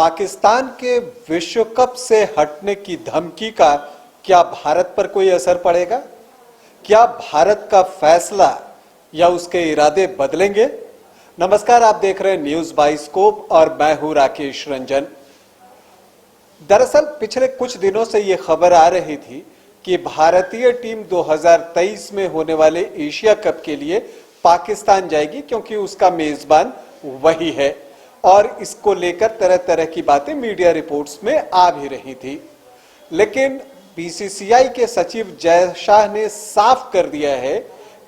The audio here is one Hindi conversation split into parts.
पाकिस्तान के विश्व कप से हटने की धमकी का क्या भारत पर कोई असर पड़ेगा? क्या भारत का फैसला या उसके इरादे बदलेंगे? नमस्कार, आप देख रहे हैं न्यूज बाइस्कोप और मैं हूं राकेश रंजन। दरअसल पिछले कुछ दिनों से ये खबर आ रही थी कि भारतीय टीम 2023 में होने वाले एशिया कप के लिए पाकिस्तान जाएगी, क्योंकि उसका मेजबान वही है। और इसको लेकर तरह तरह की बातें मीडिया रिपोर्ट्स में आ भी रही थी, लेकिन बीसीसीआई के सचिव जय शाह ने साफ कर दिया है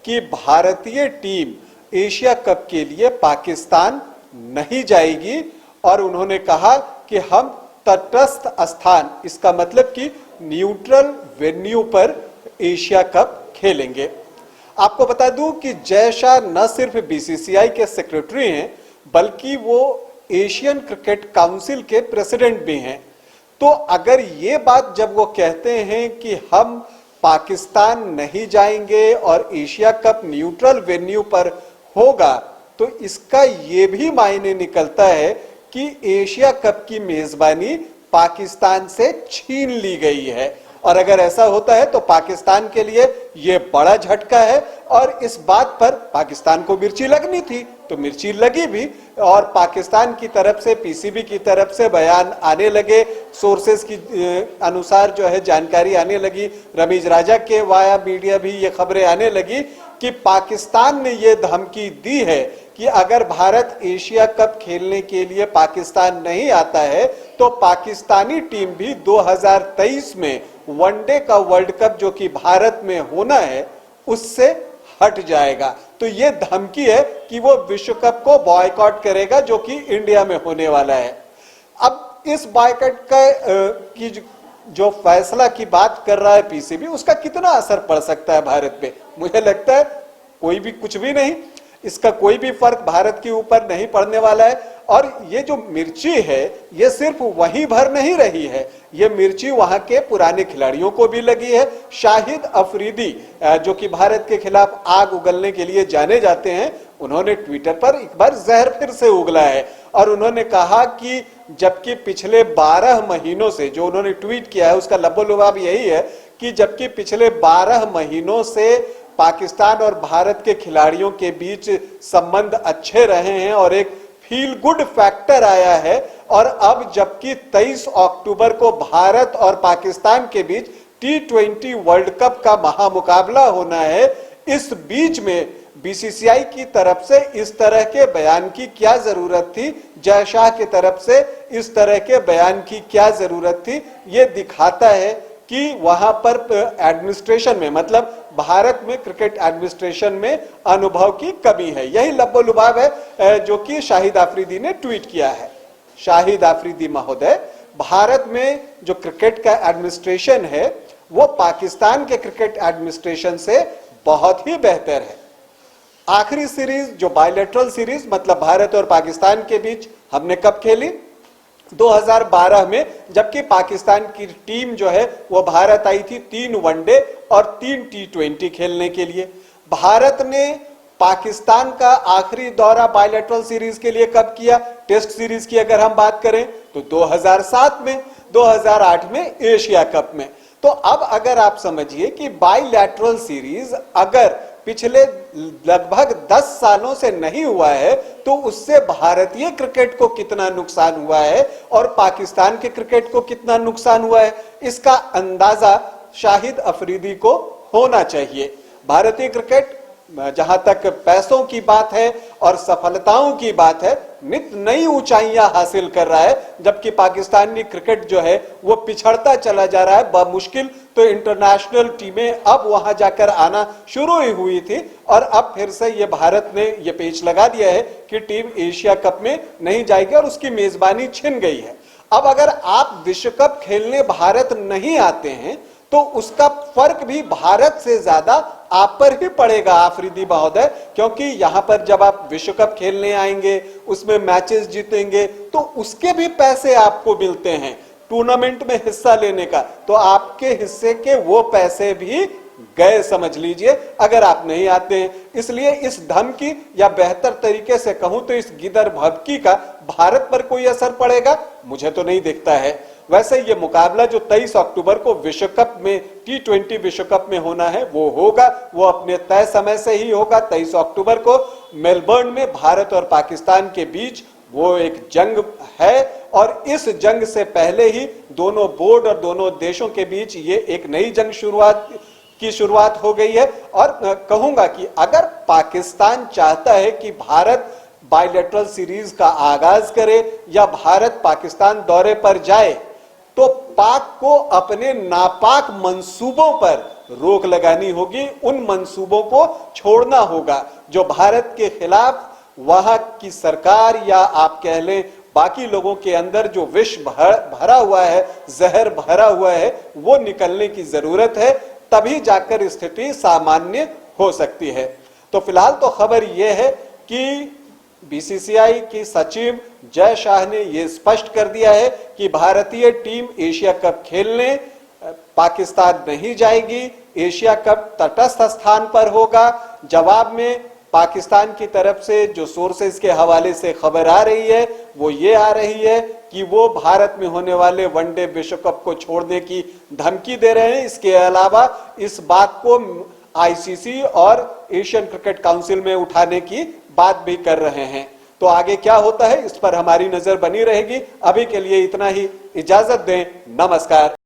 कि भारतीय टीम एशिया कप के लिए पाकिस्तान नहीं जाएगी। और उन्होंने कहा कि हम तटस्थ स्थान, इसका मतलब कि न्यूट्रल वेन्यू पर एशिया कप खेलेंगे। आपको बता दूं कि जय शाह न सिर्फ बीसीसीआई के सेक्रेटरी हैं, बल्कि वो एशियन क्रिकेट काउंसिल के प्रेसिडेंट भी हैं। तो अगर ये बात जब वो कहते हैं कि हम पाकिस्तान नहीं जाएंगे और एशिया कप न्यूट्रल वेन्यू पर होगा, तो इसका ये भी मायने निकलता है कि एशिया कप की मेजबानी पाकिस्तान से छीन ली गई है। और अगर ऐसा होता है तो पाकिस्तान के लिए यह बड़ा झटका है। और इस बात पर पाकिस्तान को मिर्ची लगनी थी तो मिर्ची लगी भी, और पाकिस्तान की तरफ से, पीसीबी की तरफ से बयान आने लगे, सोर्सेस की अनुसार जो है जानकारी आने लगी, रमीज राजा के वाया मीडिया भी ये खबरें आने लगी कि पाकिस्तान ने ये धमकी दी है कि अगर भारत एशिया कप खेलने के लिए पाकिस्तान नहीं आता है तो पाकिस्तानी टीम भी 2023 में वनडे का वर्ल्ड कप जो कि भारत में होना है उससे हट जाएगा। तो ये धमकी है कि वो विश्व कप को बॉयकॉट करेगा जो कि इंडिया में होने वाला है। अब इस बॉयकॉट का की जो फैसला की बात कर रहा है पीसीबी, उसका कितना असर पड़ सकता है भारत पे? मुझे लगता है कोई भी, कुछ भी नहीं। इसका कोई भी फर्क भारत के ऊपर नहीं पड़ने वाला है। और ये जो मिर्ची है ये सिर्फ वहीं भर नहीं रही है, ये मिर्ची वहां के पुराने खिलाड़ियों को भी लगी है। शाहिद अफरीदी जो कि भारत के खिलाफ आग उगलने के लिए जाने जाते हैं, उन्होंने ट्विटर पर एक बार जहर फिर से उगला है। और उन्होंने कहा कि जबकि पिछले 12 महीनों से, जो उन्होंने ट्वीट किया है उसका लबोलुबाब यही है कि जबकि पिछले 12 महीनों से पाकिस्तान और भारत के खिलाड़ियों के बीच संबंध अच्छे रहे हैं और एक फील गुड फैक्टर आया है, और अब जबकि 23 अक्टूबर को भारत और पाकिस्तान के बीच T20 वर्ल्ड कप का महामुकाबला होना है, इस बीच में बीसीसीआई की तरफ से इस तरह के बयान की क्या जरूरत थी, जय शाह की तरफ से इस तरह के बयान की क्या जरूरत थी? ये दिखाता है कि वहां पर एडमिनिस्ट्रेशन में, मतलब भारत में क्रिकेट एडमिनिस्ट्रेशन में अनुभव की कमी है। यही लब्बो-लुबाब है जो कि शाहिद आफरीदी ने ट्वीट किया है। शाहिद आफरीदी महोदय, भारत में जो क्रिकेट का एडमिनिस्ट्रेशन है वो पाकिस्तान के क्रिकेट एडमिनिस्ट्रेशन से बहुत ही बेहतर है। आखिरी सीरीज जो बायलैटरल सीरीज, मतलब भारत और पाकिस्तान के बीच, हमने कब खेली? 2012 में, जबकि पाकिस्तान की टीम जो है वो भारत आई थी 3 वनडे और 3 T20 खेलने के लिए। भारत ने पाकिस्तान का आखिरी दौरा बायलैटरल सीरीज के लिए कब किया? टेस्ट सीरीज की अगर हम बात करें तो 2007 में, 2008 में एशिया कप में। तो अब अगर आप समझिए कि बायलैटरल सीरीज अगर पिछले लगभग 10 सालों से नहीं हुआ है तो उससे भारतीय क्रिकेट को कितना नुकसान हुआ है और पाकिस्तान के क्रिकेट को कितना नुकसान हुआ है, इसका अंदाजा शाहिद अफरीदी को होना चाहिए। भारतीय क्रिकेट, जहां तक पैसों की बात है और सफलताओं की बात है, नित नई ऊंचाइयां हासिल कर रहा है, जबकि पाकिस्तानी क्रिकेट जो है वो पिछड़ता चला जा रहा है। बमुश्किल तो इंटरनेशनल टीमें अब वहां जाकर आना शुरू ही हुई थी, और अब फिर से ये भारत ने ये पेच लगा दिया है कि टीम एशिया कप में नहीं जाएगी और उसकी मेजबानी छिन गई है। अब अगर आप विश्व कप खेलने भारत नहीं आते हैं तो उसका फर्क भी भारत से ज्यादा आप पर ही पड़ेगा आफरीदी महोदय, क्योंकि यहां पर जब आप विश्व कप खेलने आएंगे, उसमें मैचेस जीतेंगे तो उसके भी पैसे आपको मिलते हैं टूर्नामेंट में हिस्सा लेने का, तो आपके हिस्से के वो पैसे भी गए समझ लीजिए अगर आप नहीं आते हैं। इसलिए इस धमकी, या बेहतर तरीके से कहूं तो इस गिदर भभकी का भारत पर कोई असर पड़ेगा? मुझे तो नहीं दिखता है। वैसे ये मुकाबला जो 23 अक्टूबर को विश्व कप में T20 विश्व कप में होना है वो होगा, वो अपने तय समय से ही होगा। 23 अक्टूबर को मेलबर्न में भारत और पाकिस्तान के बीच वो एक जंग है और इस जंग से पहले ही दोनों बोर्ड और दोनों देशों के बीच ये एक नई जंग शुरुआत हो गई है। और कहूंगा कि अगर पाकिस्तान चाहता है कि भारत बायलैटरल सीरीज का आगाज करे या भारत पाकिस्तान दौरे पर जाए, तो पाक को अपने नापाक मंसूबों पर रोक लगानी होगी, उन मंसूबों को छोड़ना होगा जो भारत के खिलाफ वहां की सरकार या आप कह लें बाकी लोगों के अंदर जो विष भरा हुआ है, जहर भरा हुआ है, वो निकलने की जरूरत है, तभी जाकर स्थिति सामान्य हो सकती है। तो फिलहाल तो खबर यह है कि बीसीसीआई की सचिव जय शाह ने यह स्पष्ट कर दिया है कि भारतीय टीम एशिया कप खेलने पाकिस्तान नहीं जाएगी, एशिया कप तटस्थ स्थान पर होगा। जवाब में पाकिस्तान की तरफ से जो सोर्सेज के हवाले से खबर आ रही है वो ये आ रही है कि वो भारत में होने वाले वनडे विश्व कप को छोड़ने की धमकी दे रहे हैं। इसके अलावा इस बात को आईसीसी और एशियन क्रिकेट काउंसिल में उठाने की बात भी कर रहे हैं। तो आगे क्या होता है इस पर हमारी नजर बनी रहेगी। अभी के लिए इतना ही, इजाजत दें, नमस्कार।